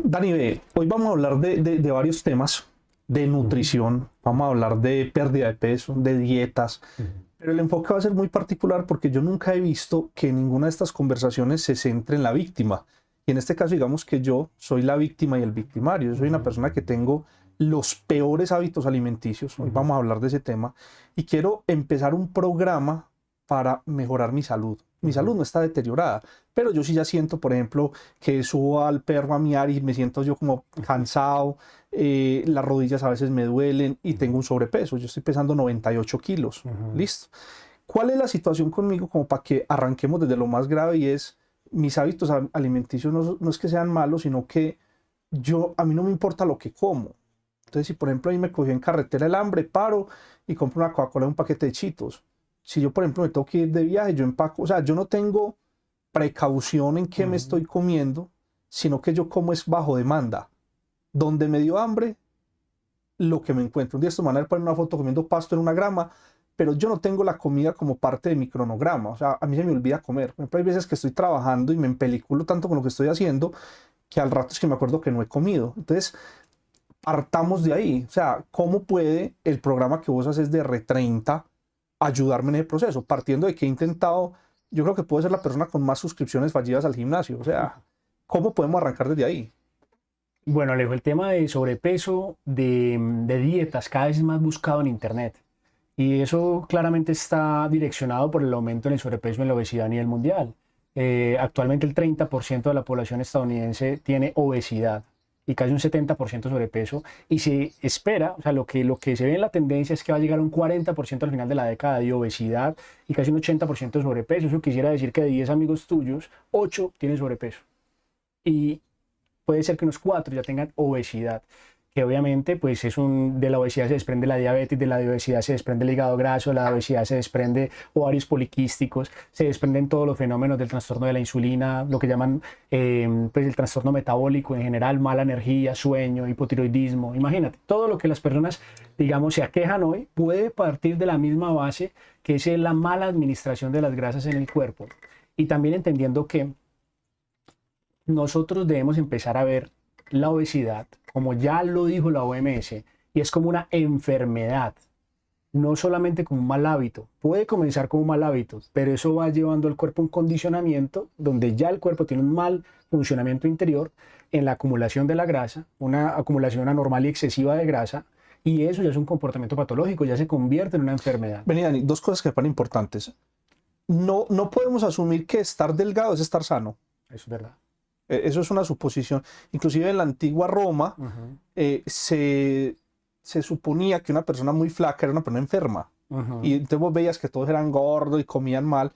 Dani, hoy vamos a hablar de varios temas, de nutrición, vamos a hablar de pérdida de peso, de dietas, pero el enfoque va a ser muy particular porque yo nunca he visto que ninguna de estas conversaciones se centre en la víctima. Y en este caso, digamos que yo soy la víctima y el victimario. Yo soy una persona que tengo los peores hábitos alimenticios. Hoy vamos a hablar de ese tema y quiero empezar un programa para mejorar mi salud. Mi salud no está deteriorada, pero yo sí ya siento, por ejemplo, que subo al perro a miar y me siento yo como cansado, las rodillas a veces me duelen y tengo un sobrepeso. Yo estoy pesando 98 kilos. Listo. ¿Cuál es la situación conmigo como para que arranquemos desde lo más grave? Y es, mis hábitos alimenticios no es que sean malos, sino que a mí no me importa lo que como. Entonces, si por ejemplo a mí me cogió en carretera el hambre, paro y compro una Coca-Cola y un paquete de Cheetos. Si yo, por ejemplo, me tengo que ir de viaje, yo empaco, o sea, yo no tengo precaución en qué me estoy comiendo, sino que yo como es bajo demanda. Donde me dio hambre, lo que me encuentro. Un día esto me van a ver poner una foto comiendo pasto en una grama, pero yo no tengo la comida como parte de mi cronograma. O sea, a mí se me olvida comer. Por ejemplo, hay veces que estoy trabajando y me empeliculo tanto con lo que estoy haciendo que al rato es que me acuerdo que no he comido. Entonces, partamos de ahí. O sea, ¿cómo puede el programa que vos haces de R30 ayudarme en el proceso? Partiendo de que he intentado, yo creo que puedo ser la persona con más suscripciones fallidas al gimnasio. O sea, ¿cómo podemos arrancar desde ahí? Bueno, Alejo, el tema de sobrepeso, de dietas, cada vez es más buscado en Internet. Y eso claramente está direccionado por el aumento en el sobrepeso y en la obesidad a nivel mundial. Actualmente el 30% de la población estadounidense tiene obesidad y casi un 70% sobrepeso. Y se espera, o sea, lo que se ve en la tendencia es que va a llegar a un 40% al final de la década de obesidad y casi un 80% de sobrepeso. Eso quisiera decir que de 10 amigos tuyos, 8 tienen sobrepeso. Y puede ser que unos 4 ya tengan obesidad, que obviamente pues de la obesidad se desprende la diabetes, de la obesidad se desprende el hígado graso, de la obesidad se desprende ovarios poliquísticos, se desprenden todos los fenómenos del trastorno de la insulina, lo que llaman pues el trastorno metabólico en general, mala energía, sueño, hipotiroidismo. Imagínate, todo lo que las personas, digamos, se aquejan hoy puede partir de la misma base que es la mala administración de las grasas en el cuerpo. Y también entendiendo que nosotros debemos empezar a ver la obesidad, como ya lo dijo la OMS, y es como una enfermedad, no solamente como un mal hábito. Puede comenzar como un mal hábito, pero eso va llevando al cuerpo a un condicionamiento donde ya el cuerpo tiene un mal funcionamiento interior en la acumulación de la grasa, una acumulación anormal y excesiva de grasa, y eso ya es un comportamiento patológico, ya se convierte en una enfermedad. Vení, Dani, dos cosas que me parecen importantes. No podemos asumir que estar delgado es estar sano. Eso es verdad. Eso es una suposición. Inclusive en la antigua Roma se suponía que una persona muy flaca era una persona enferma. Y entonces vos veías que todos eran gordos y comían mal.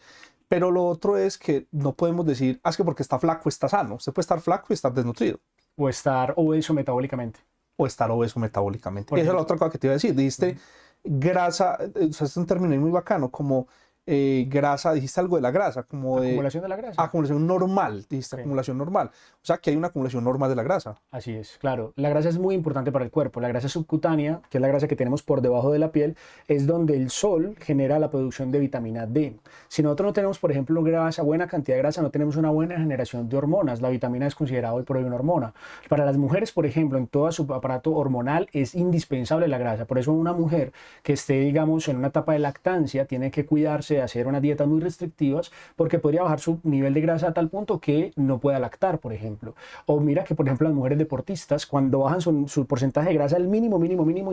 Pero lo otro es que no podemos decir, es que porque está flaco está sano. Usted puede estar flaco y estar desnutrido. O estar obeso metabólicamente. O estar obeso metabólicamente. Por Esa es la ejemplo. otra cosa que te iba a decir. Dijiste grasa, o sea, es un término muy bacano, como grasa, dijiste algo de la grasa, como de Acumulación de la grasa. acumulación normal, dijiste Sí. acumulación normal. O sea, que hay una acumulación normal de la grasa. Así es, claro. La grasa es muy importante para el cuerpo. La grasa subcutánea, que es la grasa que tenemos por debajo de la piel, es donde el sol genera la producción de vitamina D. Si nosotros no tenemos, por ejemplo, grasa, buena cantidad de grasa, no tenemos una buena generación de hormonas. La vitamina es considerada hoy por hoy una hormona. Para las mujeres, por ejemplo, en todo su aparato hormonal es indispensable la grasa. Por eso una mujer que esté, digamos, en una etapa de lactancia tiene que cuidarse de hacer unas dietas muy restrictivas porque podría bajar su nivel de grasa a tal punto que no pueda lactar, por ejemplo. O mira que, por ejemplo, las mujeres deportistas, cuando bajan su porcentaje de grasa al mínimo,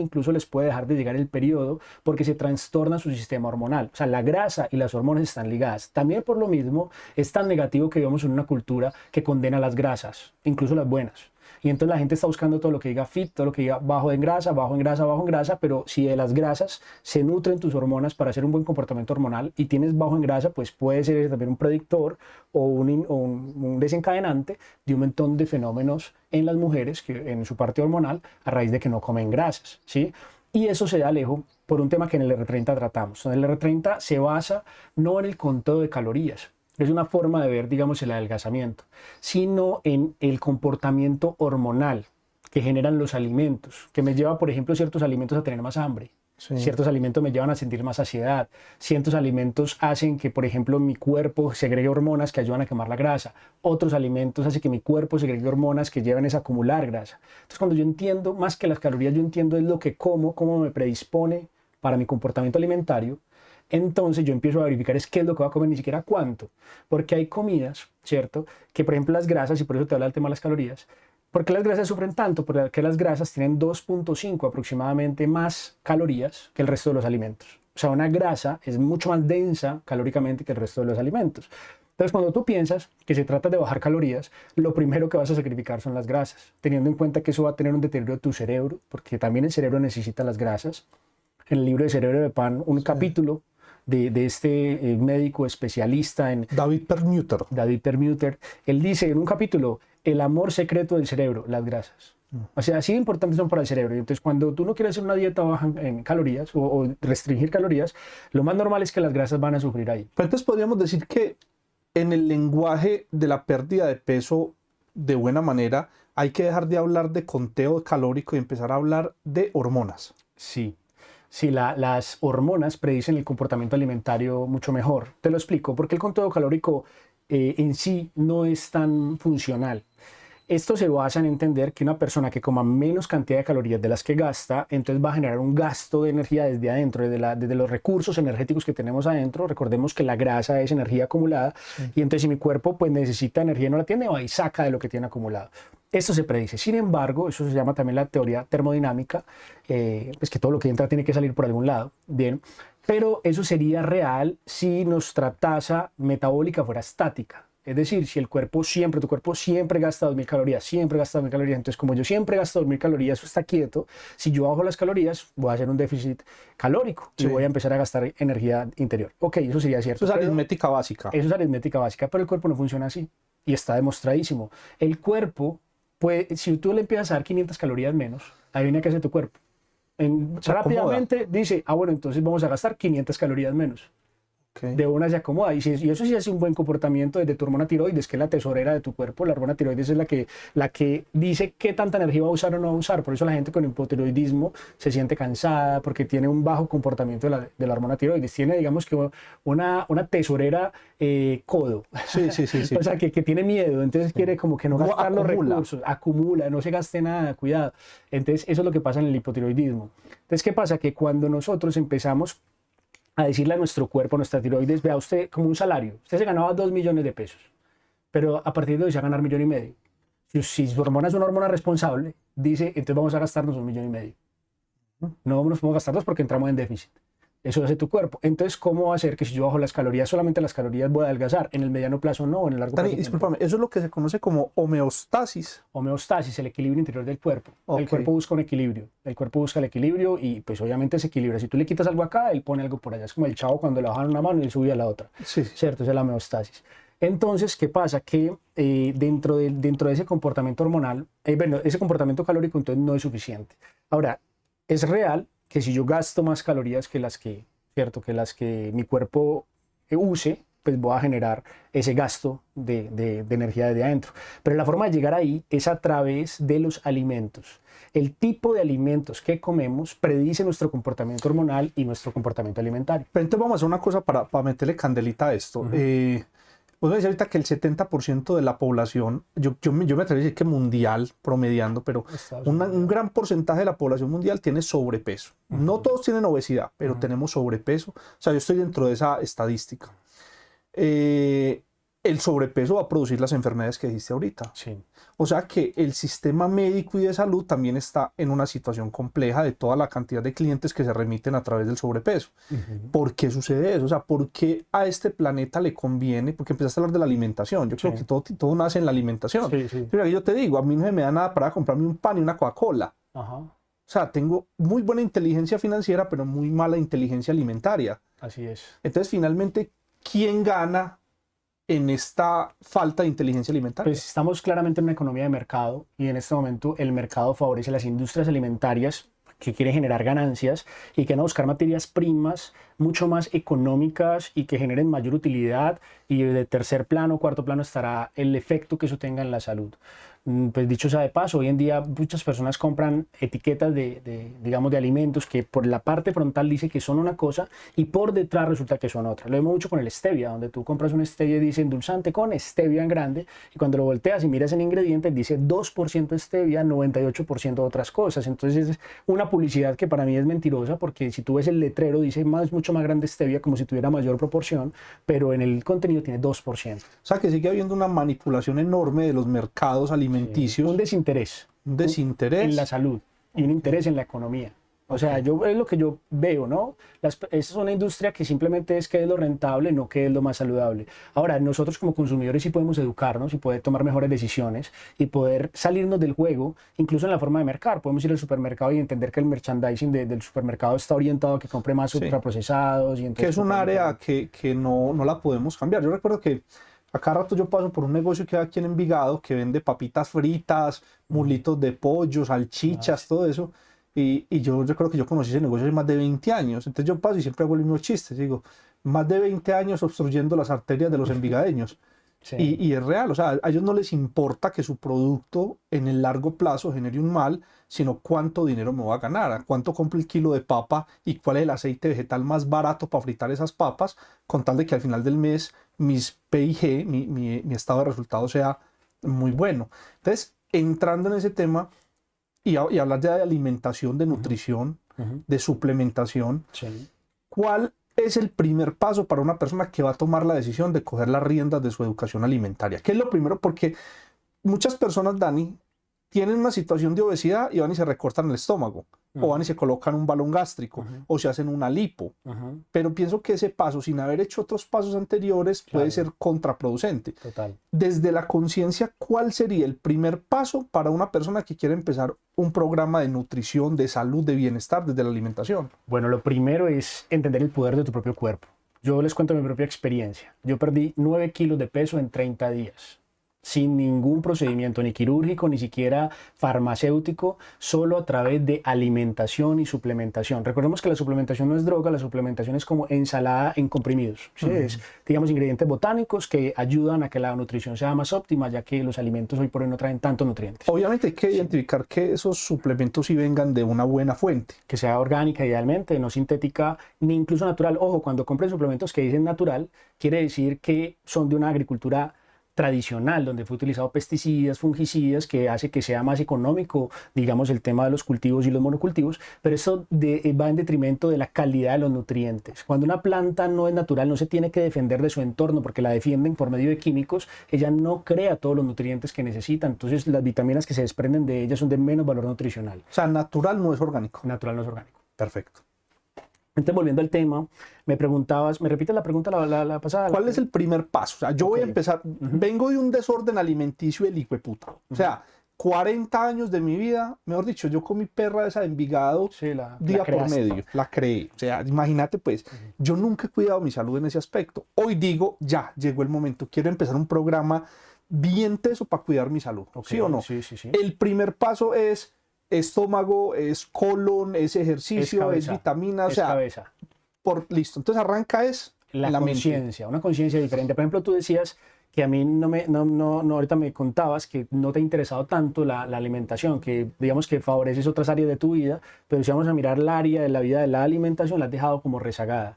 incluso les puede dejar de llegar el periodo porque se trastorna su sistema hormonal. O sea, la grasa y las hormonas están ligadas. También por lo mismo es tan negativo que vivimos en una cultura que condena las grasas, incluso las buenas. Y entonces la gente está buscando todo lo que diga fit, todo lo que diga bajo en grasa, bajo en grasa, bajo en grasa, pero si de las grasas se nutren tus hormonas para hacer un buen comportamiento hormonal y tienes bajo en grasa, pues puede ser también un predictor o un desencadenante de un montón de fenómenos en las mujeres que, en su parte hormonal a raíz de que no comen grasas, ¿sí? Y eso se da, Alejo, por un tema que en el R30 tratamos. En el R30 se basa no en el conteo de calorías, es una forma de ver, digamos, el adelgazamiento, sino en el comportamiento hormonal que generan los alimentos, que me lleva, por ejemplo, ciertos alimentos a tener más hambre. Sí. Ciertos alimentos me llevan a sentir más saciedad. Ciertos alimentos hacen que, por ejemplo, mi cuerpo segregue hormonas que ayudan a quemar la grasa. Otros alimentos hacen que mi cuerpo segregue hormonas que llevan a acumular grasa. Entonces, cuando yo entiendo, más que las calorías, yo entiendo es lo que como, cómo me predispone para mi comportamiento alimentario. Entonces yo empiezo a verificar es qué es lo que voy a comer, ni siquiera cuánto. Porque hay comidas, ¿cierto? Que, por ejemplo, las grasas, y por eso te habla el tema de las calorías, ¿por qué las grasas sufren tanto? Porque las grasas tienen 2.5 aproximadamente más calorías que el resto de los alimentos. O sea, una grasa es mucho más densa calóricamente que el resto de los alimentos. Entonces, cuando tú piensas que se trata de bajar calorías, lo primero que vas a sacrificar son las grasas, teniendo en cuenta que eso va a tener un deterioro de tu cerebro, porque también el cerebro necesita las grasas. En el libro de Cerebro de Pan, un capítulo de este médico especialista en David Perlmutter, él dice en un capítulo, el amor secreto del cerebro, las grasas. O sea, así de importantes son para el cerebro. Y entonces, cuando tú no quieres hacer una dieta baja en calorías o restringir calorías, lo más normal es que las grasas van a sufrir ahí. Pero entonces podríamos decir que en el lenguaje de la pérdida de peso, de buena manera, hay que dejar de hablar de conteo calórico y empezar a hablar de hormonas. Sí. Sí, las hormonas predicen el comportamiento alimentario mucho mejor. Te lo explico, porque el conteo calórico en sí no es tan funcional. Esto se basa en entender que una persona que coma menos cantidad de calorías de las que gasta, entonces va a generar un gasto de energía desde adentro, desde los recursos energéticos que tenemos adentro. Recordemos que la grasa es energía acumulada, y entonces si mi cuerpo pues necesita energía y no la tiene, va y saca de lo que tiene acumulado. Esto se predice. Sin embargo, eso se llama también la teoría termodinámica, pues que todo lo que entra tiene que salir por algún lado. Bien, pero eso sería real si nuestra tasa metabólica fuera estática. Es decir, si tu cuerpo siempre gasta 2.000 calorías, siempre gasta 2.000 calorías, entonces como yo siempre gasto 2.000 calorías, eso está quieto, si yo bajo las calorías, voy a hacer un déficit calórico y voy a empezar a gastar energía interior. Ok, eso sería cierto. Eso es aritmética básica. Eso es aritmética básica, pero el cuerpo no funciona así y está demostradísimo. El cuerpo, si tú le empiezas a dar 500 calorías menos, adivina qué hace tu cuerpo. Rápidamente dice, bueno, entonces vamos a gastar 500 calorías menos. Okay. De una se acomoda, y eso sí es un buen comportamiento desde tu hormona tiroides, que es la tesorera de tu cuerpo. La hormona tiroides es la que dice qué tanta energía va a usar o no va a usar. Por eso la gente con hipotiroidismo se siente cansada, porque tiene un bajo comportamiento de la hormona tiroides. Tiene, digamos, que una tesorera codo. Sí. O sea, que tiene miedo, entonces quiere como que no gastar los recursos, acumula, no se gaste nada, cuidado. Entonces eso es lo que pasa en el hipotiroidismo. Entonces, ¿qué pasa? Que cuando nosotros empezamos a decirle a nuestro cuerpo, a nuestra tiroides, vea usted como un salario, usted se ganaba 2 millones de pesos, pero a partir de hoy se va a ganar 1,5 millones. Si su hormona es una hormona responsable, dice, entonces vamos a gastarnos 1,5 millones. No nos podemos gastarlos porque entramos en déficit. Eso hace tu cuerpo. Entonces, ¿cómo va a hacer que si yo bajo las calorías, solamente las calorías voy a adelgazar? En el mediano plazo no, en el largo plazo. Dani, discúlpame, eso es lo que se conoce como homeostasis. Homeostasis, el equilibrio interior del cuerpo. Okay. El cuerpo busca un equilibrio. El cuerpo busca el equilibrio y pues obviamente se equilibra. Si tú le quitas algo acá, él pone algo por allá. Es como el chavo cuando le bajan una mano y él subía a la otra. Sí. ¿Cierto? Esa es la homeostasis. Entonces, ¿qué pasa? Que dentro de ese comportamiento hormonal, ese comportamiento calórico entonces no es suficiente. Ahora, es real que si yo gasto más calorías que las que mi cuerpo use, pues voy a generar ese gasto de energía desde adentro. Pero la forma de llegar ahí es a través de los alimentos. El tipo de alimentos que comemos predice nuestro comportamiento hormonal y nuestro comportamiento alimentario. Pero entonces vamos a hacer una cosa para meterle candelita a esto. Vos me decís ahorita que el 70% de la población, yo me atrevo a decir que mundial, promediando, pero un gran porcentaje de la población mundial tiene sobrepeso. No todos tienen obesidad, pero tenemos sobrepeso. O sea, yo estoy dentro de esa estadística. El sobrepeso va a producir las enfermedades que dijiste ahorita. Sí. O sea que el sistema médico y de salud también está en una situación compleja de toda la cantidad de clientes que se remiten a través del sobrepeso. ¿Por qué sucede eso? O sea, ¿por qué a este planeta le conviene? Porque empezaste a hablar de la alimentación. Yo creo que todo nace en la alimentación. Pero yo te digo, a mí no me da nada para comprarme un pan y una Coca-Cola. O sea, tengo muy buena inteligencia financiera, pero muy mala inteligencia alimentaria. Así es. Entonces, finalmente, ¿quién gana en esta falta de inteligencia alimentaria? Pues estamos claramente en una economía de mercado y en este momento el mercado favorece a las industrias alimentarias que quieren generar ganancias y que van a buscar materias primas mucho más económicas y que generen mayor utilidad, y de tercer plano, cuarto plano estará el efecto que eso tenga en la salud. Pues dicho sea de paso, hoy en día muchas personas compran etiquetas digamos, de alimentos que por la parte frontal dice que son una cosa y por detrás resulta que son otra. Lo vemos mucho con el stevia, donde tú compras un stevia y dice endulzante con stevia en grande, y cuando lo volteas y miras el ingrediente dice 2% stevia, 98% otras cosas. Entonces es una publicidad que para mí es mentirosa, porque si tú ves el letrero dice mucho más grande stevia, como si tuviera mayor proporción, pero en el contenido tiene 2%. O sea que sigue habiendo una manipulación enorme de los mercados alimenticios. Un desinterés. Un desinterés. En la salud y un interés en la economía. O sea, es lo que yo veo, ¿no? Esa es una industria que simplemente es qué es lo rentable, no qué es lo más saludable. Ahora, nosotros como consumidores sí podemos educarnos y poder tomar mejores decisiones y poder salirnos del juego, incluso en la forma de mercar. Podemos ir al supermercado y entender que el merchandising del supermercado está orientado a que compre más ultraprocesados. Y entonces, que es un área que no la podemos cambiar. Yo recuerdo que a cada rato yo paso por un negocio que hay aquí en Envigado que vende papitas fritas, muslitos de pollo, salchichas, todo eso. Y yo creo que yo conocí ese negocio hace más de 20 años. Entonces yo paso y siempre hago el mismo chiste. Digo, más de 20 años obstruyendo las arterias de los envigadeños. Sí. Y es real, o sea, a ellos no les importa que su producto en el largo plazo genere un mal, sino cuánto dinero me va a ganar, cuánto compro el kilo de papa y cuál es el aceite vegetal más barato para fritar esas papas, con tal de que al final del mes mis PIG, mi estado de resultados sea muy bueno. Entonces, entrando en ese tema y hablar ya de alimentación, de nutrición, de suplementación, ¿cuál es el primer paso para una persona que va a tomar la decisión de coger las riendas de su educación alimentaria? ¿Qué es lo primero? Porque muchas personas, Dani, tienen una situación de obesidad y van y se recortan el estómago, o van y se colocan un balón gástrico, o se hacen una lipo. Pero pienso que ese paso, sin haber hecho otros pasos anteriores, puede ser contraproducente. Total. Desde la conciencia, ¿cuál sería el primer paso para una persona que quiere empezar un programa de nutrición, de salud, de bienestar desde la alimentación? Bueno, lo primero es entender el poder de tu propio cuerpo. Yo les cuento mi propia experiencia. Yo perdí 9 kilos de peso en 30 días. Sin ningún procedimiento, ni quirúrgico, ni siquiera farmacéutico, solo a través de alimentación y suplementación. Recordemos que la suplementación no es droga, la suplementación es como ensalada en comprimidos. ¿Sí? Es, digamos, ingredientes botánicos que ayudan a que la nutrición sea más óptima, ya que los alimentos hoy por hoy no traen tantos nutrientes. Obviamente hay que identificar que esos suplementos sí vengan de una buena fuente. Que sea orgánica idealmente, no sintética, ni incluso natural. Ojo, cuando compren suplementos que dicen natural, quiere decir que son de una agricultura tradicional, donde fue utilizado pesticidas, fungicidas, que hace que sea más económico, digamos, el tema de los cultivos y los monocultivos, pero eso va en detrimento de la calidad de los nutrientes. Cuando una planta no es natural, no se tiene que defender de su entorno porque la defienden por medio de químicos, ella no crea todos los nutrientes que necesita, entonces las vitaminas que se desprenden de ella son de menos valor nutricional. O sea, natural no es orgánico. Natural no es orgánico. Perfecto. Entonces, volviendo al tema, me preguntabas, ¿me repites la pregunta la pasada? ¿Cuál es el primer paso? O sea, yo voy a empezar, vengo de un desorden alimenticio el hijueputa. O sea, 40 años de mi vida, mejor dicho, yo comí perra esa de Envigado día por medio, la creé. O sea, imagínate pues, yo nunca he cuidado mi salud en ese aspecto. Hoy digo, ya, llegó el momento, quiero empezar un programa bien teso para cuidar mi salud, ¿sí o no? Sí, sí, sí. El primer paso es estómago, es colon, es ejercicio, es vitamina, o sea, cabeza. Listo. Entonces arranca la conciencia, una conciencia diferente. Por ejemplo, tú decías que a mí ahorita me contabas que no te ha interesado tanto la alimentación, que digamos que favoreces otras áreas de tu vida, pero si vamos a mirar el área de la vida de la alimentación, la has dejado como rezagada.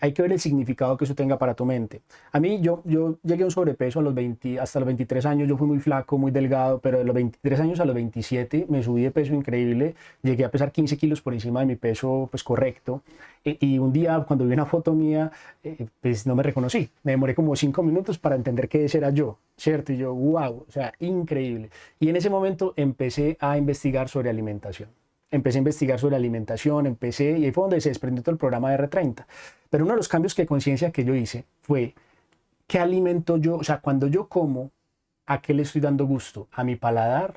Hay que ver el significado que eso tenga para tu mente. A mí, yo llegué a un sobrepeso hasta los 23 años, yo fui muy flaco, muy delgado, pero de los 23 años a los 27 me subí de peso increíble, llegué a pesar 15 kilos por encima de mi peso pues, correcto. Y un día, cuando vi una foto mía, pues no me reconocí. Me demoré como 5 minutos para entender que ese era yo, ¿cierto? Y yo, wow, o sea, increíble. Y en ese momento empecé a investigar sobre alimentación. Y ahí fue donde se desprendió todo el programa de R30. Pero uno de los cambios de conciencia que yo hice fue, ¿qué alimento yo? O sea, cuando yo como, ¿a qué le estoy dando gusto? ¿A mi paladar?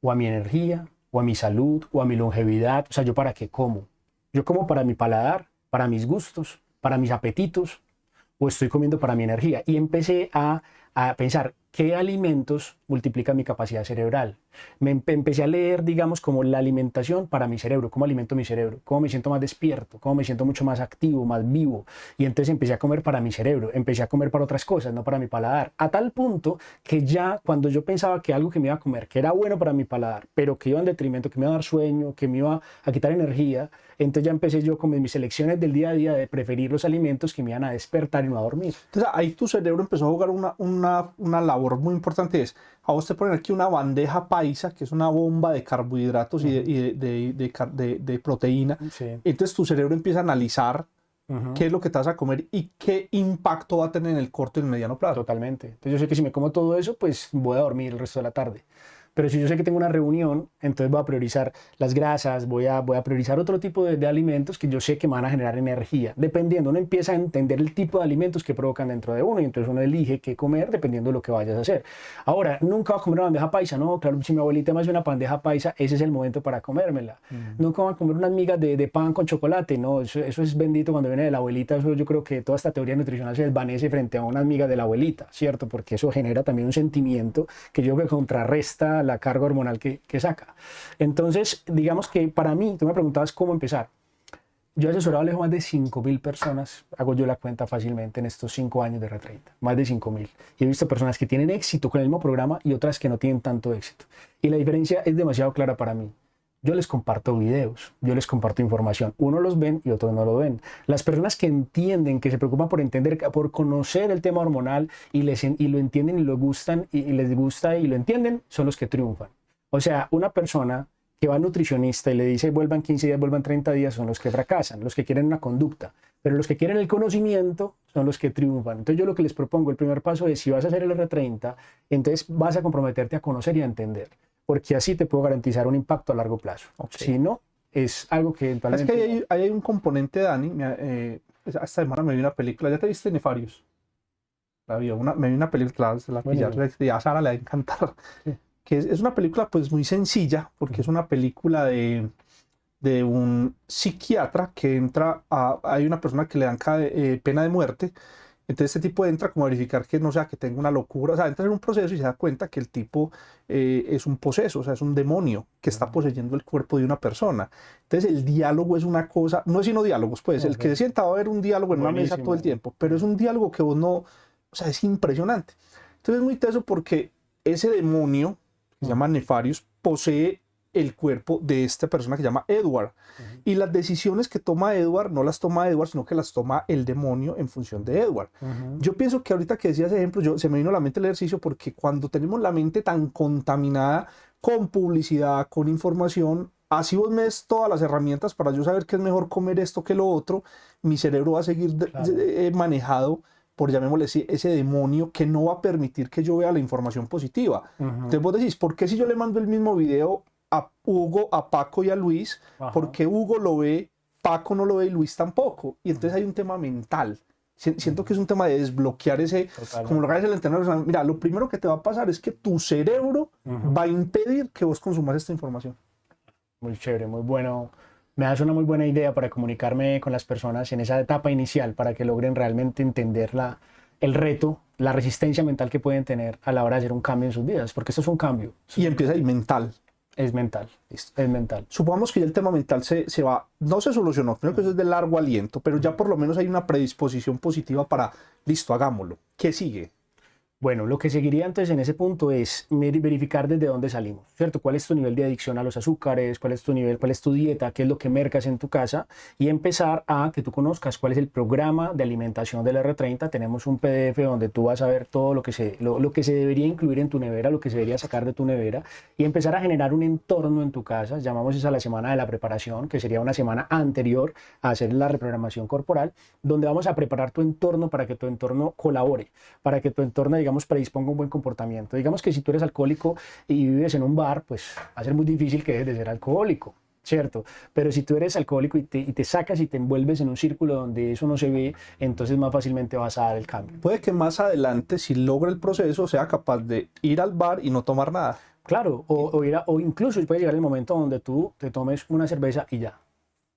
¿O a mi energía? ¿O a mi salud? ¿O a mi longevidad? O sea, ¿yo para qué como? ¿Yo como para mi paladar? ¿Para mis gustos? ¿Para mis apetitos? ¿O estoy comiendo para mi energía? Y empecé a a pensar qué alimentos multiplican mi capacidad cerebral. Empecé a leer, digamos, como la alimentación para mi cerebro, cómo alimento mi cerebro, cómo me siento más despierto, cómo me siento mucho más activo, más vivo. Y entonces empecé a comer para mi cerebro, empecé a comer para otras cosas, no para mi paladar. A tal punto que ya cuando yo pensaba que algo que me iba a comer, que era bueno para mi paladar, pero que iba en detrimento, que me iba a dar sueño, que me iba a quitar energía, entonces ya empecé yo con mis elecciones del día a día de preferir los alimentos que me iban a despertar y no a dormir. Entonces ahí tu cerebro empezó a jugar una labor muy importante. Es, a vos te ponen aquí una bandeja paisa, que es una bomba de carbohidratos y de proteína. Sí. Entonces tu cerebro empieza a analizar qué es lo que te vas a comer y qué impacto va a tener en el corto y el mediano plazo. Totalmente. Entonces yo sé que si me como todo eso, pues voy a dormir el resto de la tarde. Pero si yo sé que tengo una reunión, entonces voy a priorizar las grasas, voy a priorizar otro tipo de alimentos que yo sé que me van a generar energía. Dependiendo, uno empieza a entender el tipo de alimentos que provocan dentro de uno y entonces uno elige qué comer dependiendo de lo que vayas a hacer. Ahora, nunca voy a comer una bandeja paisa, no, claro, si mi abuelita me hace una bandeja paisa, ese es el momento para comérmela. Nunca voy a comer unas migas de pan con chocolate, no, eso es bendito cuando viene de la abuelita. Eso yo creo que toda esta teoría nutricional se desvanece frente a unas migas de la abuelita, ¿cierto? Porque eso genera también un sentimiento que yo creo que contrarresta la carga hormonal que saca. Entonces, digamos que para mí, tú me preguntabas cómo empezar. Yo he asesorado a lejos más de 5.000 personas, hago yo la cuenta fácilmente en estos 5 años de R30, más de 5.000. Y he visto personas que tienen éxito con el mismo programa y otras que no tienen tanto éxito. Y la diferencia es demasiado clara para mí. Yo les comparto videos, yo les comparto información. Unos los ven y otros no lo ven. Las personas que entienden, que se preocupan por entender, por conocer el tema hormonal y lo entienden y lo gustan y les gusta y lo entienden, son los que triunfan. O sea, una persona que va al nutricionista y le dice vuelvan 15 días, vuelvan 30 días, son los que fracasan, los que quieren una conducta. Pero los que quieren el conocimiento son los que triunfan. Entonces yo lo que les propongo, el primer paso es, si vas a hacer el R30, entonces vas a comprometerte a conocer y a entender. Porque así te puedo garantizar un impacto a largo plazo. Okay. Si no, es algo que eventualmente... Es que hay un componente, Dani. Esta semana me vi una película. ¿Ya te viste Nefarious? Me vi una película, a Sara le va a encantar. Sí. Que es una película pues muy sencilla, porque es una película de un psiquiatra que entra hay una persona que le dan pena de muerte. Entonces este tipo entra como a verificar que no sea que tenga una locura, o sea, entra en un proceso y se da cuenta que el tipo es un poseso, o sea, es un demonio que está poseyendo el cuerpo de una persona. Entonces el diálogo es una cosa, no es sino diálogos, pues, el que se sienta va a ver un diálogo en una mesa todo el tiempo, pero es un diálogo que vos no, o sea, es impresionante. Entonces es muy teso porque ese demonio, que se llama Nefarious, posee el cuerpo de esta persona que se llama Edward. Y las decisiones que toma Edward no las toma Edward, sino que las toma el demonio en función de Edward. Yo pienso que ahorita que decías ejemplo, se me vino a la mente el ejercicio porque cuando tenemos la mente tan contaminada con publicidad, con información, así vos me des todas las herramientas para yo saber que es mejor comer esto que lo otro, mi cerebro va a seguir manejado por, llamémosle así, ese demonio que no va a permitir que yo vea la información positiva. Entonces vos decís, ¿por qué si yo le mando el mismo video a Hugo, a Paco y a Luis, porque Hugo lo ve, Paco no lo ve y Luis tampoco? Y entonces hay un tema mental. Siento que es un tema de desbloquear ese, como lo que hace el entrenador. Mira, lo primero que te va a pasar es que tu cerebro va a impedir que vos consumas esta información. Muy chévere, muy bueno. Me das una muy buena idea para comunicarme con las personas en esa etapa inicial, para que logren realmente entender el reto, la resistencia mental que pueden tener a la hora de hacer un cambio en sus vidas, porque esto es un cambio. Y empieza ahí, mental. Es mental, es mental. Supongamos que ya el tema mental se va, no se solucionó, creo que eso es de largo aliento, pero ya por lo menos hay una predisposición positiva para, listo, hagámoslo. ¿Qué sigue? Bueno, lo que seguiría entonces en ese punto es verificar desde dónde salimos, ¿cierto? ¿Cuál es tu nivel de adicción a los azúcares? ¿Cuál es tu nivel? ¿Cuál es tu dieta? ¿Qué es lo que mercas en tu casa? Y empezar a que tú conozcas cuál es el programa de alimentación del R30. Tenemos un PDF donde tú vas a ver todo lo que se debería incluir en tu nevera, lo que se debería sacar de tu nevera y empezar a generar un entorno en tu casa. Llamamos esa la semana de la preparación, que sería una semana anterior a hacer la reprogramación corporal, donde vamos a preparar tu entorno para que tu entorno colabore, para que tu entorno, digamos, predisponga un buen comportamiento. Digamos que si tú eres alcohólico y vives en un bar, pues va a ser muy difícil que dejes de ser alcohólico, ¿cierto? Pero si tú eres alcohólico y te sacas y te envuelves en un círculo donde eso no se ve, entonces más fácilmente vas a dar el cambio. Puede que más adelante, si logra el proceso, sea capaz de ir al bar y no tomar nada. Claro, o incluso puede llegar el momento donde tú te tomes una cerveza y ya.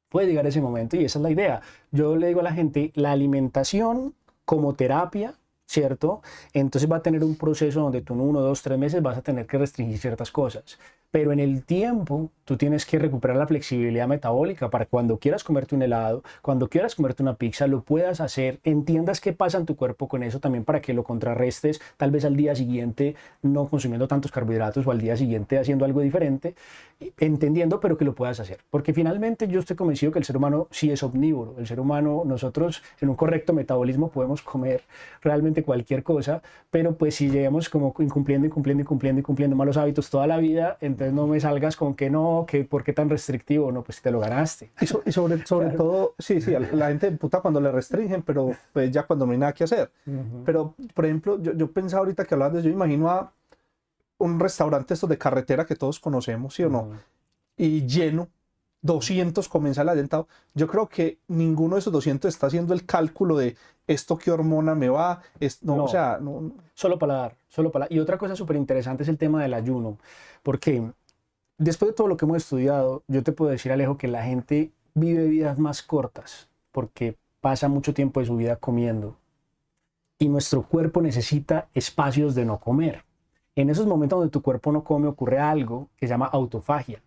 Puede llegar ese momento y esa es la idea. Yo le digo a la gente, la alimentación como terapia ¿cierto? Entonces va a tener un proceso donde tú en 1, 2, 3 meses vas a tener que restringir ciertas cosas. Pero en el tiempo tú tienes que recuperar la flexibilidad metabólica para cuando quieras comerte un helado, cuando quieras comerte una pizza, lo puedas hacer, entiendas qué pasa en tu cuerpo con eso también para que lo contrarrestes, tal vez al día siguiente no consumiendo tantos carbohidratos o al día siguiente haciendo algo diferente, entendiendo, pero que lo puedas hacer. Porque finalmente yo estoy convencido que el ser humano sí es omnívoro. El ser humano, nosotros en un correcto metabolismo podemos comer realmente cualquier cosa, pero pues si llegamos como incumpliendo malos hábitos toda la vida, entonces no me salgas con que no, que por qué tan restrictivo, no, pues te lo ganaste. Y sobre claro. todo, sí, la gente puta cuando le restringen, pero pues ya cuando no hay nada que hacer. Pero, por ejemplo, yo pensaba ahorita que hablabas de eso, yo imagino a un restaurante estos de carretera que todos conocemos, ¿sí o no? Y lleno, 200 comensales adentro. Yo creo que ninguno de esos 200 está haciendo el cálculo de esto qué hormona me va, no, o sea, no. Solo paladar. Y otra cosa súper interesante es el tema del ayuno, porque después de todo lo que hemos estudiado, yo te puedo decir, Alejo, que la gente vive vidas más cortas porque pasa mucho tiempo de su vida comiendo y nuestro cuerpo necesita espacios de no comer. En esos momentos donde tu cuerpo no come ocurre algo que se llama autofagia.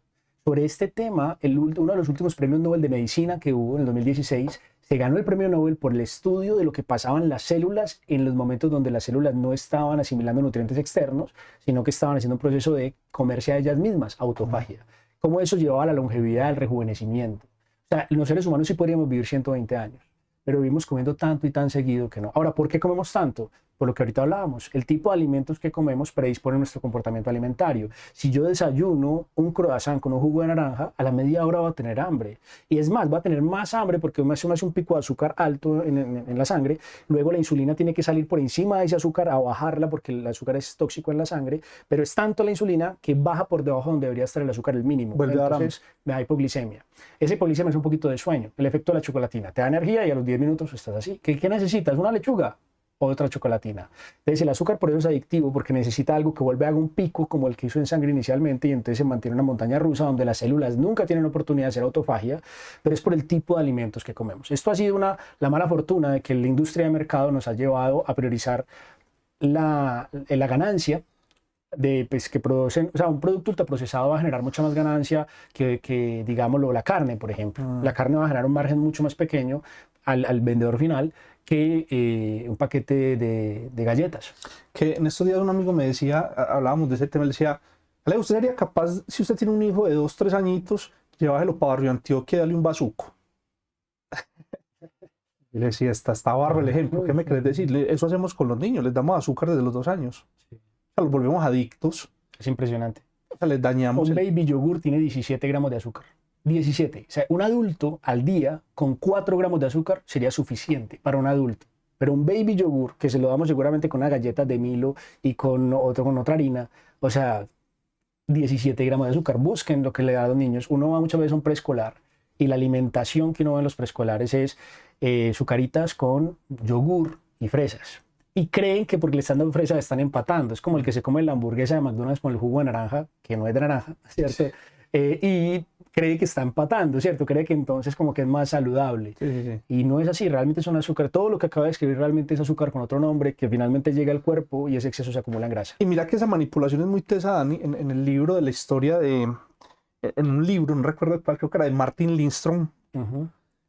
Sobre este tema, uno de los últimos premios Nobel de Medicina que hubo en el 2016, se ganó el premio Nobel por el estudio de lo que pasaba en las células en los momentos donde las células no estaban asimilando nutrientes externos, sino que estaban haciendo un proceso de comerse a ellas mismas, autofagia. Cómo eso llevaba a la longevidad, al rejuvenecimiento. O sea, los seres humanos sí podríamos vivir 120 años, pero vivimos comiendo tanto y tan seguido que no. Ahora, ¿por qué comemos tanto? Por lo que ahorita hablábamos, el tipo de alimentos que comemos predispone nuestro comportamiento alimentario. Si yo desayuno un croissant con un jugo de naranja, a la media hora va a tener hambre. Y es más, va a tener más hambre porque me hace un pico de azúcar alto en la sangre. Luego la insulina tiene que salir por encima de ese azúcar a bajarla porque el azúcar es tóxico en la sangre. Pero es tanto la insulina que baja por debajo donde debería estar el azúcar, el mínimo. Entonces me da hipoglicemia. Esa hipoglicemia es un poquito de sueño. El efecto de la chocolatina. Te da energía y a los 10 minutos estás así. ¿Qué necesitas? ¿Una lechuga? Otra chocolatina. Entonces el azúcar por eso es adictivo porque necesita algo que vuelva a un pico como el que hizo en sangre inicialmente y entonces se mantiene una montaña rusa donde las células nunca tienen oportunidad de hacer autofagia, pero es por el tipo de alimentos que comemos. Esto ha sido la mala fortuna de que la industria de mercado nos ha llevado a priorizar la ganancia de pues, que producen, o sea, un producto ultraprocesado va a generar mucha más ganancia que digámoslo, la carne, por ejemplo. La carne va a generar un margen mucho más pequeño al vendedor final que un paquete de galletas. Que en estos días un amigo me decía, hablábamos de ese tema, le decía, Ale, ¿usted sería capaz, si usted tiene un hijo de 2, 3 añitos, llevárselo para Barrio Antioquia y darle un bazuco? Y le decía, está barro el ejemplo, ¿qué me querés decir? Eso hacemos con los niños, les damos azúcar desde los 2 años. Sí. O sea, los volvemos adictos. Es impresionante. O sea, les dañamos. Un baby yogur tiene 17 gramos de azúcar. 17. O sea, un adulto al día con 4 gramos de azúcar sería suficiente para un adulto. Pero un baby yogur, que se lo damos seguramente con una galleta de Milo y con otra harina, o sea, 17 gramos de azúcar. Busquen lo que le da a los niños. Uno va muchas veces a un preescolar y la alimentación que uno ve en los preescolares es sucaritas con yogur y fresas. Y creen que porque le están dando fresas están empatando. Es como el que se come la hamburguesa de McDonald's con el jugo de naranja, que no es de naranja, ¿cierto? Y cree que está empatando, ¿cierto? Cree que entonces como que es más saludable. Sí. Y no es así, realmente es un azúcar. Todo lo que acaba de escribir realmente es azúcar con otro nombre que finalmente llega al cuerpo y ese exceso se acumula en grasa. Y mira que esa manipulación es muy tesa, Dani, en el libro de la historia en un libro, no recuerdo cuál, creo que era de Martin Lindstrom.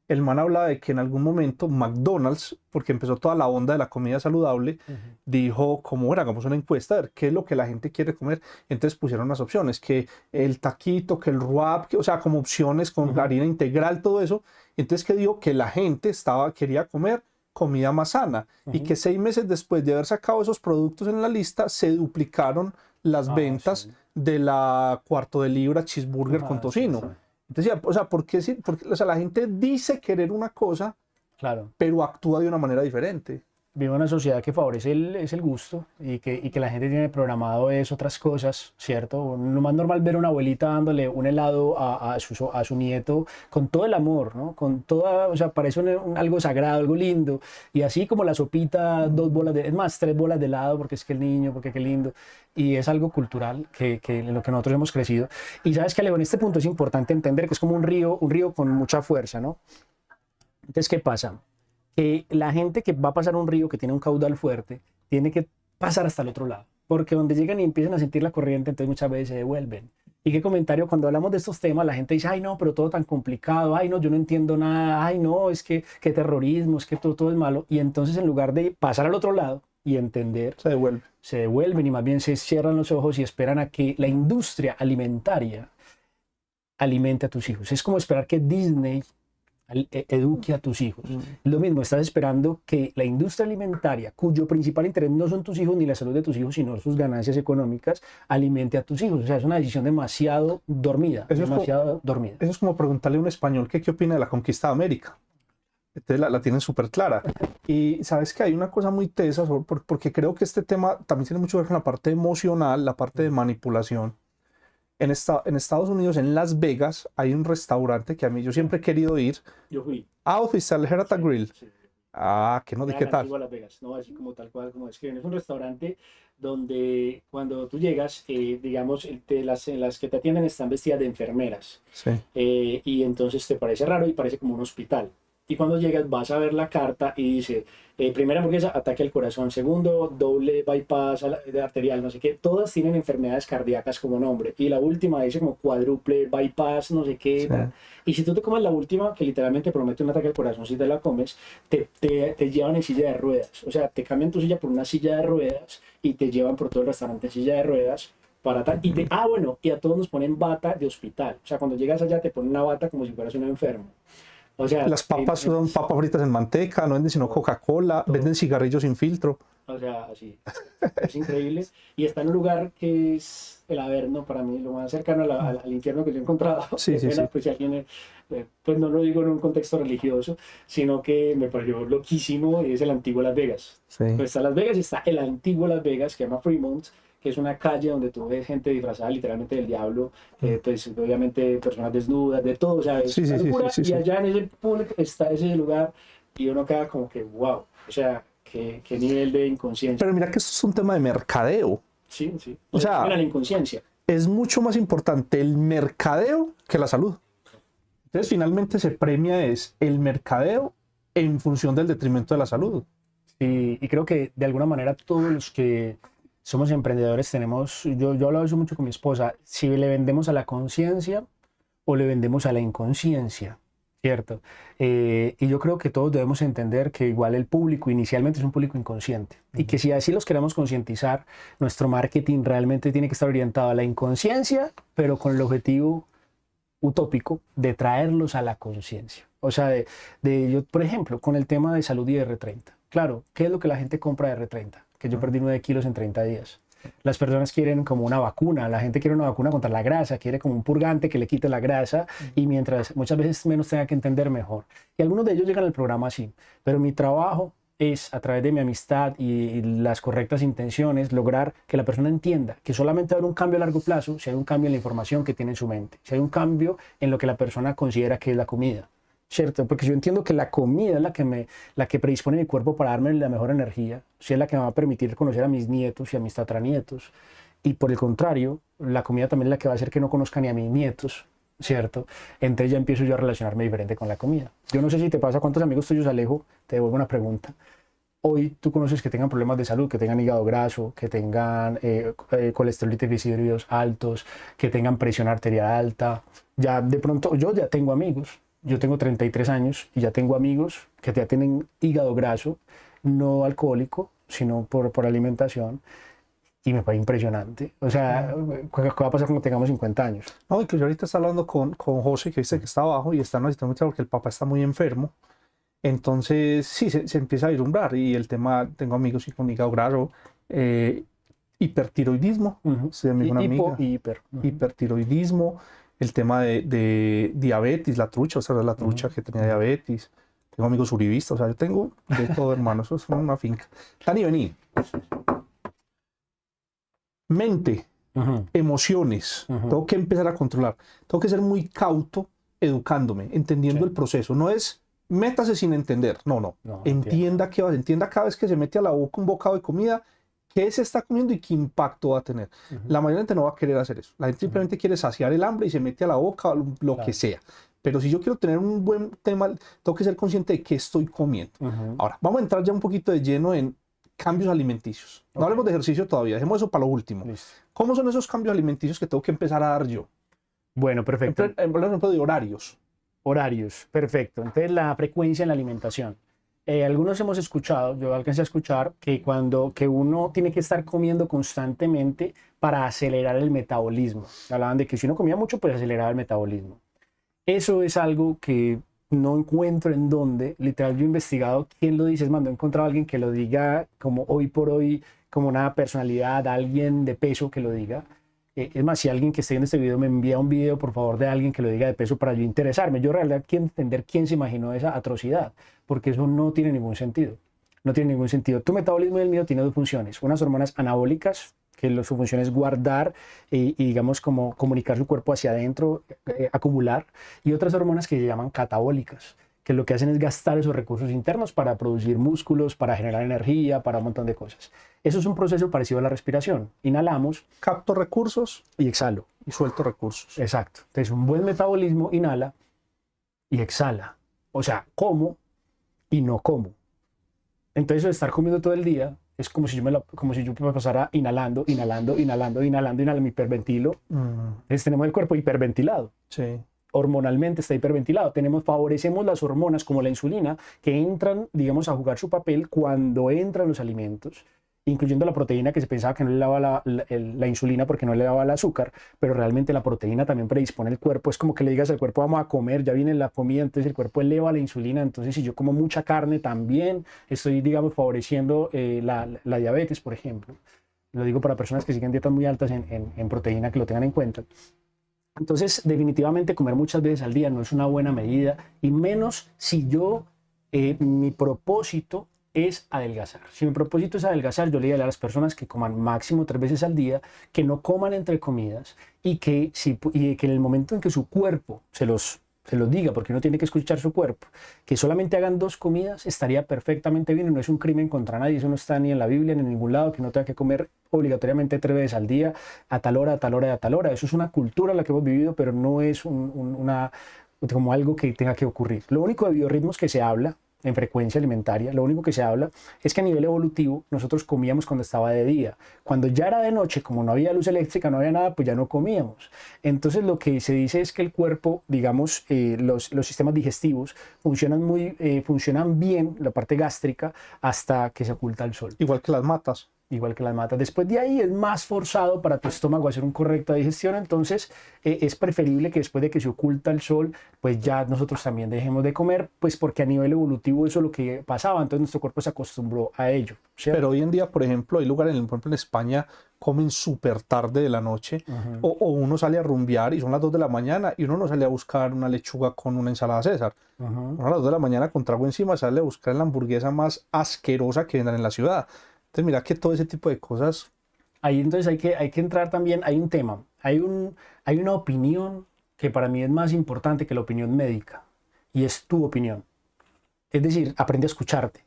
El man hablaba de que en algún momento McDonald's, porque empezó toda la onda de la comida saludable, dijo, como era, hagamos una encuesta, a ver qué es lo que la gente quiere comer. Entonces pusieron las opciones, que el taquito, que el wrap, o sea, como opciones con harina integral, todo eso. Entonces que dijo que la gente quería comer comida más sana y que 6 meses después de haber sacado esos productos en la lista, se duplicaron las ventas de la cuarto de libra cheeseburger con tocino. Sí. Entonces, o sea, porque o sea, la gente dice querer una cosa, claro, pero actúa de una manera diferente. Vive una sociedad que favorece el gusto y que la gente tiene programado es otras cosas, ¿cierto? Lo más normal ver a una abuelita dándole un helado a su nieto con todo el amor, ¿no? Con toda, o sea, parece algo sagrado, algo lindo. Y así como la sopita, 2 bolas es más, 3 bolas de helado porque es que el niño, porque qué lindo. Y es algo cultural en lo que nosotros hemos crecido. Y sabes que, Alejo, en este punto es importante entender que es como un río con mucha fuerza, ¿no? Entonces, ¿qué pasa? que la gente que va a pasar un río que tiene un caudal fuerte, tiene que pasar hasta el otro lado, porque donde llegan y empiezan a sentir la corriente, entonces muchas veces se devuelven. Y qué comentario, cuando hablamos de estos temas, la gente dice, ay no, pero todo tan complicado, ay no, yo no entiendo nada, ay no, es que terrorismo, es que todo es malo. Y entonces en lugar de pasar al otro lado y entender, se devuelven y más bien se cierran los ojos y esperan a que la industria alimentaria alimente a tus hijos. Es como esperar que Disney eduque a tus hijos. Lo mismo, estás esperando que la industria alimentaria, cuyo principal interés no son tus hijos ni la salud de tus hijos, sino sus ganancias económicas, alimente a tus hijos. O sea, es una decisión demasiado dormida. Eso es como preguntarle a un español que qué opina de la conquista de América. Entonces la tienen súper clara. Y sabes que hay una cosa muy tesa, porque creo que este tema también tiene mucho que ver con la parte emocional, la parte de manipulación. En Estados Unidos, en Las Vegas, hay un restaurante que a mí yo siempre he querido ir. Yo fui. Ah, fuiste al Herata Grill. Sí. Ah, que no, ¿de qué tal? Las Vegas, no, así como tal cual, como describen. Es un restaurante donde cuando tú llegas, digamos, las que te atienden están vestidas de enfermeras. Sí. Y entonces te parece raro y parece como un hospital. Y cuando llegas vas a ver la carta y dice, primera hamburguesa, ataque al corazón, segundo, doble bypass arterial, no sé qué. Todas tienen enfermedades cardíacas como nombre. Y la última dice como cuádruple bypass, no sé qué. Sí. Y si tú te comes la última, que literalmente promete un ataque al corazón, si te la comes, te llevan en silla de ruedas. O sea, te cambian tu silla por una silla de ruedas y te llevan por todo el restaurante en silla de ruedas. Y a todos nos ponen bata de hospital. O sea, cuando llegas allá te ponen una bata como si fueras un enfermo. O sea, las papas son papas fritas en manteca, no venden sino Coca-Cola, venden cigarrillos sin filtro. O sea, así. Es increíble. Y está en un lugar que es el Averno, para mí, lo más cercano al infierno que yo he encontrado. Sí, sí, sí. Pues si alguien, pues no lo digo en un contexto religioso, sino que me pareció loquísimo, y es el antiguo Las Vegas. Sí. Pues está Las Vegas y está el antiguo Las Vegas, que se llama Fremont, que es una calle donde tú ves gente disfrazada literalmente del diablo, pues obviamente personas desnudas, de todo, o sea, es una locura. Y allá en ese público está ese lugar y uno queda como que, wow, o sea, qué nivel de inconsciencia. Pero mira que esto es un tema de mercadeo. Sí, sí. O sea, la inconsciencia. Es mucho más importante el mercadeo que la salud. Entonces finalmente se premia es el mercadeo en función del detrimento de la salud. Y creo que de alguna manera todos los que somos emprendedores tenemos, yo hablo de eso mucho con mi esposa, si le vendemos a la conciencia o le vendemos a la inconsciencia, ¿cierto? Y yo creo que todos debemos entender que igual el público inicialmente es un público inconsciente y que si así los queremos concientizar, nuestro marketing realmente tiene que estar orientado a la inconsciencia, pero con el objetivo utópico de traerlos a la conciencia. O sea, yo, por ejemplo, con el tema de salud y R30. Claro, ¿qué es lo que la gente compra de R30? Que yo perdí 9 kilos en 30 días. Las personas quieren como una vacuna, la gente quiere una vacuna contra la grasa, quiere como un purgante que le quite la grasa y mientras muchas veces menos tenga que entender mejor. Y algunos de ellos llegan al programa así, pero mi trabajo es a través de mi amistad y las correctas intenciones lograr que la persona entienda que solamente va a haber un cambio a largo plazo si hay un cambio en la información que tiene en su mente, si hay un cambio en lo que la persona considera que es la comida. ¿Cierto? Porque yo entiendo que la comida es la que predispone mi cuerpo para darme la mejor energía, si es la que me va a permitir conocer a mis nietos y a mis tataranietos. Y por el contrario, la comida también es la que va a hacer que no conozca ni a mis nietos, ¿cierto? Entonces ya empiezo yo a relacionarme diferente con la comida. Yo no sé si te pasa, ¿cuántos amigos tuyos, Alejo? Te devuelvo una pregunta. Hoy tú conoces que tengan problemas de salud, que tengan hígado graso, que tengan colesterol y triglicéridos altos, que tengan presión arterial alta. Ya de pronto, yo ya tengo amigos. Yo tengo 33 años y ya tengo amigos que ya tienen hígado graso, no alcohólico, sino por alimentación, y me parece impresionante. O sea, ¿qué va a pasar cuando tengamos 50 años? No, incluso ahorita está hablando con José, que dice que está abajo y está necesitando mucho porque el papá está muy enfermo. Entonces, sí, se empieza a vislumbrar. Y el tema, tengo amigos y con hígado graso, hipertiroidismo, hipertiroidismo. El tema de diabetes, la trucha, o sea, la trucha que tenía diabetes. Tengo amigos uribistas, o sea, yo tengo de todo, hermano, eso es una finca. Dani, vení. Mente, emociones, tengo que empezar a controlar. Tengo que ser muy cauto educándome, entendiendo el proceso. No es métase sin entender, no. Entienda cada vez que se mete a la boca un bocado de comida, qué se está comiendo y qué impacto va a tener. La mayoría de gente no va a querer hacer eso. La gente simplemente quiere saciar el hambre y se mete a la boca lo que sea. Pero si yo quiero tener un buen tema, tengo que ser consciente de qué estoy comiendo. Ahora, vamos a entrar ya un poquito de lleno en cambios alimenticios. No hablemos de ejercicio todavía, dejemos eso para lo último. Listo. ¿Cómo son esos cambios alimenticios que tengo que empezar a dar yo? Bueno, perfecto. En ejemplo de horarios. Horarios, perfecto. Entonces, la frecuencia en la alimentación. Algunos hemos escuchado, yo alcancé a escuchar, que uno tiene que estar comiendo constantemente para acelerar el metabolismo. Hablaban de que si uno comía mucho, pues aceleraba el metabolismo. Eso es algo que no encuentro en dónde. Literal, yo he investigado quién lo dice. Es más, no he encontrado a alguien que lo diga como hoy por hoy, como una personalidad, alguien de peso que lo diga. Es más, si alguien que esté viendo este video me envía un video, por favor, de alguien que lo diga de peso para yo interesarme. Yo realmente quiero entender quién se imaginó esa atrocidad, porque eso no tiene ningún sentido. No tiene ningún sentido. Tu metabolismo y el mío tienen dos funciones. Unas hormonas anabólicas, que su función es guardar y digamos, como comunicar su cuerpo hacia adentro, acumular. Y otras hormonas que se llaman catabólicas, que lo que hacen es gastar esos recursos internos para producir músculos, para generar energía, para un montón de cosas. Eso es un proceso parecido a la respiración. Inhalamos. Capto recursos. Y exhalo. Y suelto recursos. Exacto. Entonces, un buen metabolismo inhala y exhala. O sea, como y no como. Entonces, estar comiendo todo el día es como si yo me pasara inhalando, me hiperventilo. Entonces, tenemos el cuerpo hiperventilado. Sí. Hormonalmente está hiperventilado. Favorecemos las hormonas como la insulina que entran, digamos, a jugar su papel cuando entran los alimentos, incluyendo la proteína, que se pensaba que no le daba la insulina porque no le daba el azúcar, pero realmente la proteína también predispone el cuerpo. Es como que le digas al cuerpo, vamos a comer, ya viene la comida, entonces el cuerpo eleva la insulina. Entonces, si yo como mucha carne, también estoy, digamos, favoreciendo la diabetes, por ejemplo. Lo digo para personas que siguen dietas muy altas en proteína, que lo tengan en cuenta. Entonces, definitivamente comer muchas veces al día no es una buena medida, y menos si mi propósito es adelgazar. Si mi propósito es adelgazar, yo le diría a las personas que coman máximo 3 veces al día, que no coman entre comidas y que en el momento en que su cuerpo se los diga, porque uno tiene que escuchar su cuerpo, que solamente hagan 2 comidas, estaría perfectamente bien. Y no es un crimen contra nadie, eso no está ni en la Biblia ni en ningún lado, que no tenga que comer obligatoriamente 3 veces al día, a tal hora, a tal hora y a tal hora. Eso es una cultura en la que hemos vivido, pero no es como algo que tenga que ocurrir. Lo único de biorritmos que se habla en frecuencia alimentaria, lo único que se habla es que a nivel evolutivo nosotros comíamos cuando estaba de día. Cuando ya era de noche, como no había luz eléctrica, no había nada, pues ya no comíamos. Entonces lo que se dice es que el cuerpo, digamos, los sistemas digestivos funcionan bien, la parte gástrica, hasta que se oculta el sol. Igual que las matas. Igual que las matas. Después de ahí es más forzado para tu estómago hacer una correcta digestión. Entonces es preferible que después de que se oculta el sol, pues ya nosotros también dejemos de comer, pues porque a nivel evolutivo eso es lo que pasaba. Entonces nuestro cuerpo se acostumbró a ello, ¿cierto? Pero hoy en día, por ejemplo, hay lugares, por ejemplo en España, comen súper tarde de la noche, o uno sale a rumbear y son las 2 de la mañana y uno no sale a buscar una lechuga con una ensalada César. Uno a las 2 de la mañana con trago encima sale a buscar la hamburguesa más asquerosa que vendan en la ciudad. Entonces mira que todo ese tipo de cosas... Ahí entonces hay que entrar también, hay un tema, hay una opinión que para mí es más importante que la opinión médica, y es tu opinión. Es decir, aprende a escucharte.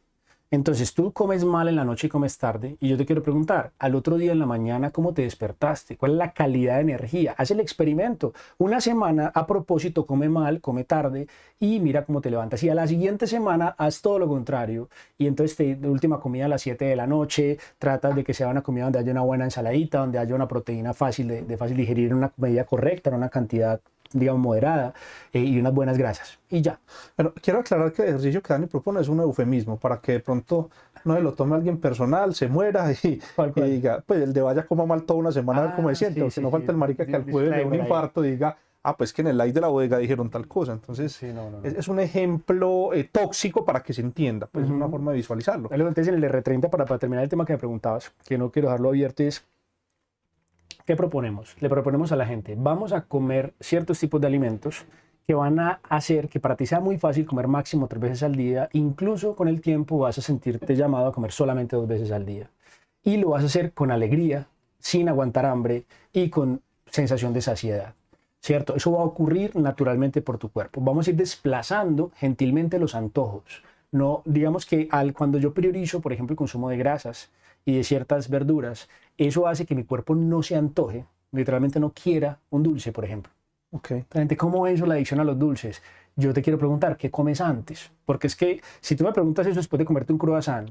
Entonces tú comes mal en la noche y comes tarde, y yo te quiero preguntar, al otro día en la mañana, ¿cómo te despertaste? ¿Cuál es la calidad de energía? Haz el experimento. Una semana, a propósito, come mal, come tarde, y mira cómo te levantas. Y a la siguiente semana, haz todo lo contrario. Y entonces de última comida a las 7 de la noche, tratas de que sea una comida donde haya una buena ensaladita, donde haya una proteína fácil de fácil digerir, en una medida correcta, en una cantidad, digamos, moderada, y unas buenas grasas, y ya. Bueno, quiero aclarar que el ejercicio que Dani propone es un eufemismo, para que de pronto no se lo tome alguien personal, se muera y diga, pues el de vaya coma mal toda una semana a ver cómo se siente, porque no falta el marica que al jueves le dé un infarto diga, pues que en el live de la bodega dijeron tal cosa. Entonces es un ejemplo tóxico para que se entienda, pues es una forma de visualizarlo. Entonces en el R30, para terminar el tema que me preguntabas, que no quiero dejarlo abierto, es ¿qué proponemos? Le proponemos a la gente, vamos a comer ciertos tipos de alimentos que van a hacer que para ti sea muy fácil comer máximo 3 veces al día. Incluso con el tiempo vas a sentirte llamado a comer solamente 2 veces al día. Y lo vas a hacer con alegría, sin aguantar hambre y con sensación de saciedad, ¿cierto? Eso va a ocurrir naturalmente por tu cuerpo. Vamos a ir desplazando gentilmente los antojos. No, digamos que cuando yo priorizo, por ejemplo, el consumo de grasas y de ciertas verduras, eso hace que mi cuerpo no se antoje, literalmente no quiera un dulce, por ejemplo. Ok. La gente, ¿cómo es eso la adicción a los dulces? Yo te quiero preguntar, ¿qué comes antes? Porque es que si tú me preguntas eso después de comerte un croissant,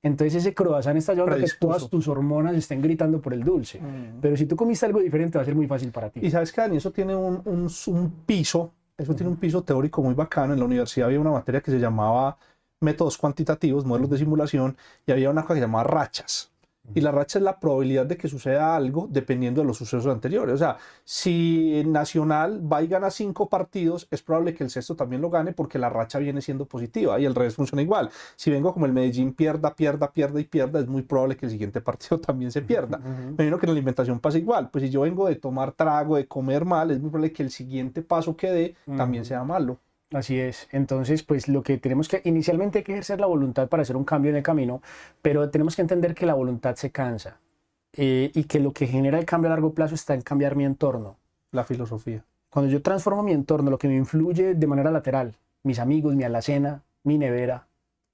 entonces ese croissant está llevando a que Predispuso. todas tus hormonas estén gritando por el dulce. Pero si tú comiste algo diferente, va a ser muy fácil para ti. Y sabes que, Dani, eso tiene un piso, eso tiene un piso teórico muy bacano. En la universidad había una materia que se llamaba métodos cuantitativos, modelos de simulación, y había una cosa que se llamaba rachas. Y la racha es la probabilidad de que suceda algo dependiendo de los sucesos anteriores. O sea, si Nacional va y gana 5 partidos, es probable que el sexto también lo gane porque la racha viene siendo positiva y el revés funciona igual. Si vengo como el Medellín pierda, es muy probable que el siguiente partido también se pierda. Me imagino que en la alimentación pasa igual. Pues si yo vengo de tomar trago, de comer mal, es muy probable que el siguiente paso que dé también sea malo. Así es. Entonces, pues lo que tenemos que, inicialmente hay que ejercer la voluntad para hacer un cambio en el camino, pero tenemos que entender que la voluntad se cansa y que lo que genera el cambio a largo plazo está en cambiar mi entorno. La filosofía. Cuando yo transformo mi entorno, lo que me influye de manera lateral, mis amigos, mi alacena, mi nevera.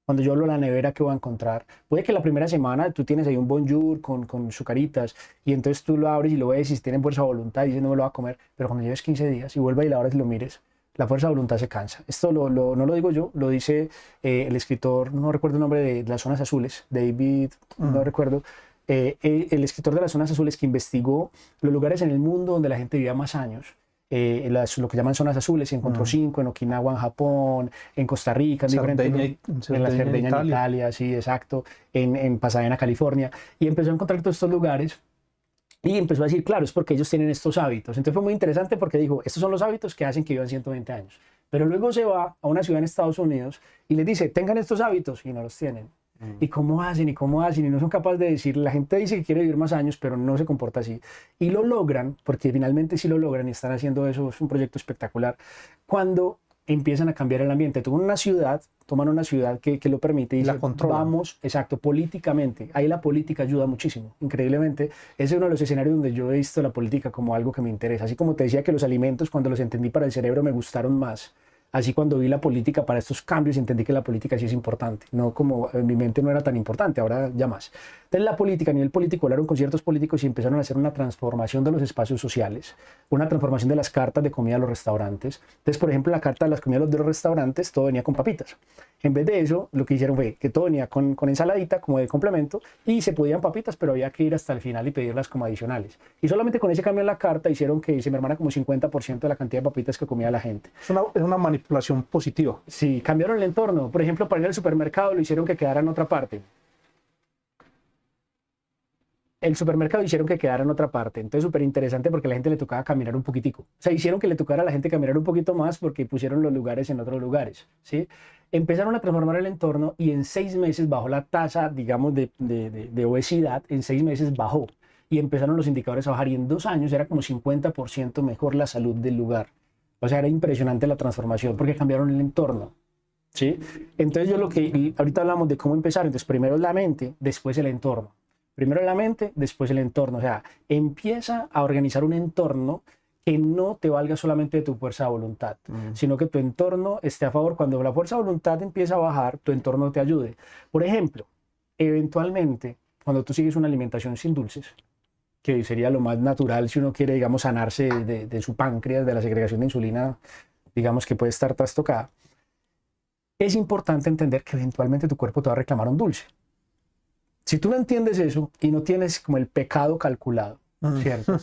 Cuando yo hablo de la nevera, ¿qué voy a encontrar? Puede que la primera semana tú tienes ahí un bonjour con sucaritas y entonces tú lo abres y lo ves y tienes fuerza de voluntad y dices no me lo va a comer, pero cuando lleves 15 días y vuelva y la abres y lo mires, la fuerza de voluntad se cansa. Esto no lo digo yo, lo dice el escritor, no recuerdo el nombre de Las Zonas Azules, David, no recuerdo, el escritor de Las Zonas Azules que investigó los lugares en el mundo donde la gente vivía más años. Lo que llaman zonas azules, y encontró 5 en Okinawa, en Japón, en Costa Rica, en la Cerdeña en Italia, sí, exacto, en Pasadena, California, y empezó a encontrar todos estos lugares. Y empezó a decir, claro, es porque ellos tienen estos hábitos. Entonces fue muy interesante porque dijo, estos son los hábitos que hacen que vivan 120 años. Pero luego se va a una ciudad en Estados Unidos y les dice, tengan estos hábitos, y no los tienen. ¿Y cómo hacen? ¿Y cómo hacen? Y no son capaces de decir, la gente dice que quiere vivir más años, pero no se comporta así. Y lo logran, porque finalmente sí lo logran y están haciendo eso, es un proyecto espectacular. Cuando empiezan a cambiar el ambiente. Toman una ciudad que lo permite y dicen, vamos, exacto, políticamente. Ahí la política ayuda muchísimo, increíblemente. Ese es uno de los escenarios donde yo he visto la política como algo que me interesa. Así como te decía que los alimentos, cuando los entendí para el cerebro, me gustaron más. Así cuando vi la política para estos cambios, entendí que la política sí es importante. No como en mi mente no era tan importante, ahora ya más. Entonces la política, a nivel político, hablaron con ciertos políticos y empezaron a hacer una transformación de los espacios sociales, una transformación de las cartas de comida a los restaurantes. Entonces, por ejemplo, en la carta de las comidas de los restaurantes, todo venía con papitas. En vez de eso, lo que hicieron fue que todo venía con ensaladita como de complemento y se podían papitas, pero había que ir hasta el final y pedirlas como adicionales. Y solamente con ese cambio en la carta hicieron que se mermara como 50% de la cantidad de papitas que comía la gente. Es una manipulación positiva. Sí, cambiaron el entorno. Por ejemplo, para ir al supermercado lo hicieron que quedara en otra parte. El supermercado hicieron que quedara en otra parte. Entonces, súper interesante porque a la gente le tocaba caminar un poquitico. O sea, hicieron que le tocara a la gente caminar un poquito más porque pusieron los lugares en otros lugares, ¿sí? Empezaron a transformar el entorno y en 6 meses bajó la tasa, digamos, de obesidad. En 6 meses bajó. Y empezaron los indicadores a bajar. Y en 2 años era como 50% mejor la salud del lugar. O sea, era impresionante la transformación porque cambiaron el entorno, ¿sí? Entonces, ahorita hablamos de cómo empezar. Entonces, primero la mente, después el entorno. Primero la mente, después el entorno. O sea, empieza a organizar un entorno que no te valga solamente de tu fuerza de voluntad, sino que tu entorno esté a favor. Cuando la fuerza de voluntad empieza a bajar, tu entorno te ayude. Por ejemplo, eventualmente, cuando tú sigues una alimentación sin dulces, que sería lo más natural si uno quiere, digamos, sanarse de su páncreas, de la segregación de insulina, digamos, que puede estar trastocada, es importante entender que eventualmente tu cuerpo te va a reclamar un dulce. Si tú no entiendes eso y no tienes como el pecado calculado, ¿cierto?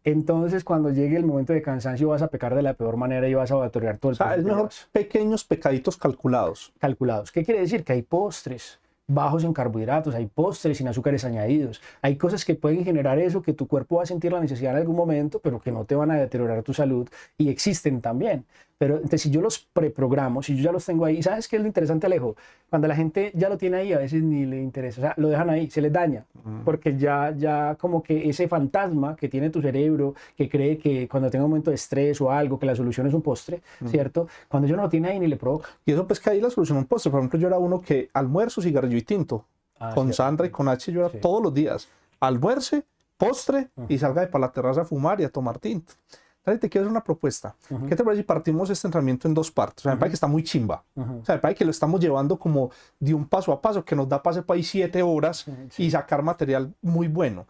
Entonces cuando llegue el momento de cansancio vas a pecar de la peor manera y vas a deteriorar todo el proceso. Es mejor pequeños pecaditos calculados. Calculados. ¿Qué quiere decir? Que hay postres bajos en carbohidratos, hay postres sin azúcares añadidos, hay cosas que pueden generar eso, que tu cuerpo va a sentir la necesidad en algún momento, pero que no te van a deteriorar tu salud y existen también. Pero entonces si yo los preprogramo, si yo ya los tengo ahí, ¿sabes qué es lo interesante, Alejo? Cuando la gente ya lo tiene ahí, a veces ni le interesa, o sea, lo dejan ahí, se les daña, porque ya como que ese fantasma que tiene tu cerebro, que cree que cuando tenga un momento de estrés o algo, que la solución es un postre, ¿cierto? Cuando yo no lo tiene ahí, ni le provoca. Y eso pues que ahí la solución es un postre. Por ejemplo, yo era uno que almuerzo, cigarrillo y tinto. Con cierto. Sandra y con H yo era todos los días. Almuerce, postre y salga para la terraza a fumar y a tomar tinto. Dale, te quiero hacer una propuesta. ¿Qué te parece si partimos este entrenamiento en 2 partes? O sea, me parece que está muy chimba. O sea, me parece que lo estamos llevando como de un paso a paso, que nos da pase para ahí 7 horas y sacar material muy bueno.